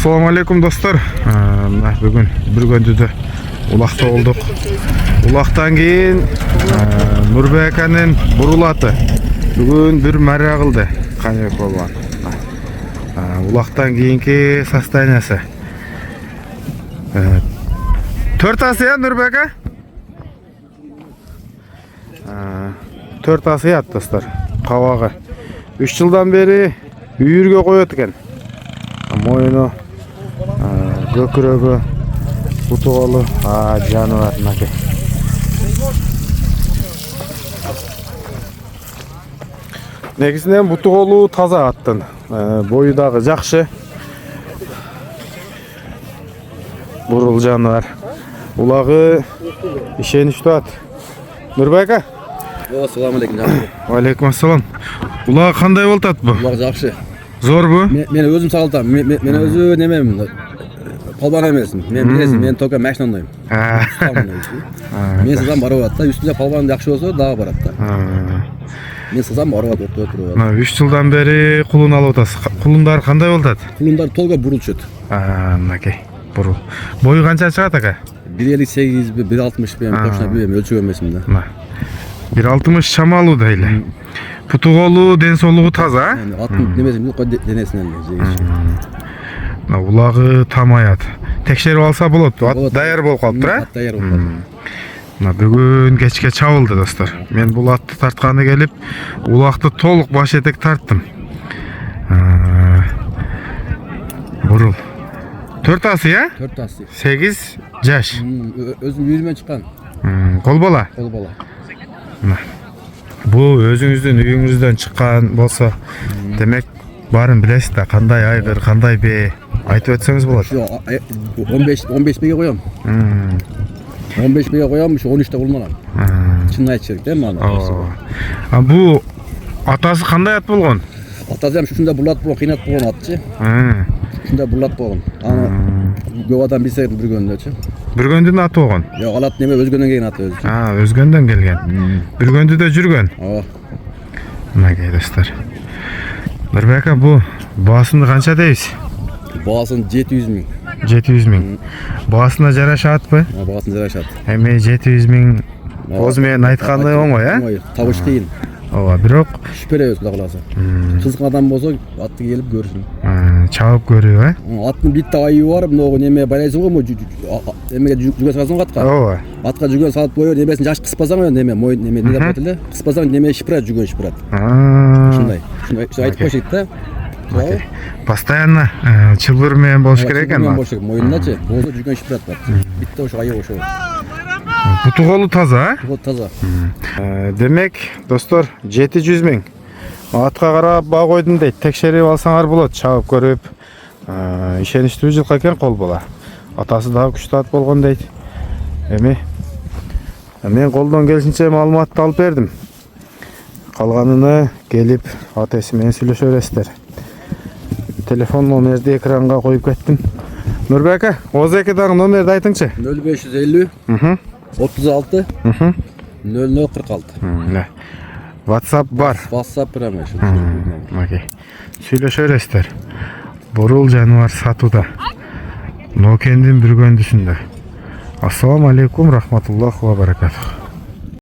Assalamu alaikum dostlar. Бүгін Бүргөндүдө улакта болдук. Улактан кийин Нурбеканын бурулаты. Бүгүн бир мара кылды. Канек болгон. Улактан кийинки состояниясы. 4 асы я Нурбека? 4 асы я достар. Кабагы. 3 жылдан бери үйүргө коет экен. Мойну, көкүрөгү, бутуголу, жаныбар мынакей. Негизинен бутуголу таза аттын. Бою дагы жакшы. Бурул жаныбар. Улагы ишеничтүү ат. Нурбека? Assalamu alaikum. Алейкум ассалам. Улаг кандай болуп атат бу? Улаг жакшы. Зорбу? Мен өзүм сагылтам. Мен өзү немем. Полбан эмесмин. Мен билесиң, мен только машина ойнойм. Мен сызам барып атат да, үстүнө полбан жакшы болсо дагы барат да. Мен сызам барып атат, отуруп атат. 3 жылдан бери кулун алып атасыз. Кулундар кандай болуп атат? Кулундар толго бурулчут. Мынакей. Бурул. Бою канча чыгат ака? 1.58 бе, 1.60 бе, точно билбейм, өлчөп эмесмин да. 1.60 чамалуу да эле. Путуголу, ден соолугу таза? Аттын немесин денесинен жегиш. Улагы тамаят. Текшерип алса болот. Ат даяр болуп калыптыр, а? Ат даяр болуп калды. Бүгүн кечке чабылды достор. Мен бул атты тартканы келип, улагды толук баш этек тарттым. Бурул. 4 асы, я? 4 асы. 8 жаш. Өзүм үйүрмөн чыккан. Кол бала? Кол бала. Бул өзүңүздүн үйүңүздөн чыккан болсо, демек баарын билесиз да, кандай айгыр, кандай бээ айтып өтсөңүз болот. 15 беге коем. 15 беге коем, 13те кулунам. Чын айтыш керек да мага. Бу атасы кандай ат болгон? Атасы ham ушундай булат болгон, кыйнат болгон атчы. Ушундай булат болгон. Аны көп адам билсе Бүргөндүчү. Бүргөндүн аты болгон. Жок, алат неме өзгөндөн келген аты өзү. Өзгөндөн келген. Бүргөндүдө жүргөн. Мынакей достор. Нурбека, бу баасыны канча дейбиз? Баасын 700 миң. 700 миң. Баасына жарашатпы? Баасына жарашат. Эми 700 миң оз менен айтканы оңой, а? Оңой, табыш кыйын. Бирок Шүперебиз Кудай кааласа. Кызык адам болсо атты келип көрсүн. Чабып көрүү, Аттын битте айы бар, могу неме байлайсың го, эмеге жүгө саласың го атка. Ооба. Атка жүгөн салып коюп, немесин жаш кыспасаң, неме мой неме деп атат эле. Кыспасаң неме шипрат, жүгөн шипрат. Ушундай. Айтып коюшат да. Постоянно чылбыр менен болуш керек экен. Моюндачы, болсо жүгөн шипрат бар. Битте ошо айы ошо. Бутуголу таза, Бутуголу таза. Демек, достор, 700 миң. Атка карап баа койдум дейт. Текшерип алсаңар болот, чабып көрүп. Ишеничтүү жылкы экен кол бала. Атасы дагы күчтүү ат болгон дейт. Эми мен колдон келишинче маалыматты алып бердим. Калганына келип атасы менен сүйлөшө бересиздер. Телефон номерди экранга коюп кеттим. Нурбека, озеки дагы номерди айтыңчы. 0550 36 0046. WhatsApp бар. WhatsApp прямо. Окей. Сүйлөшө бересиздер. Бурул жаныбар сатууда. Нокендин Бүргөндүсүндө. Ассаламу алейкум, рахматуллахи ва баракатух.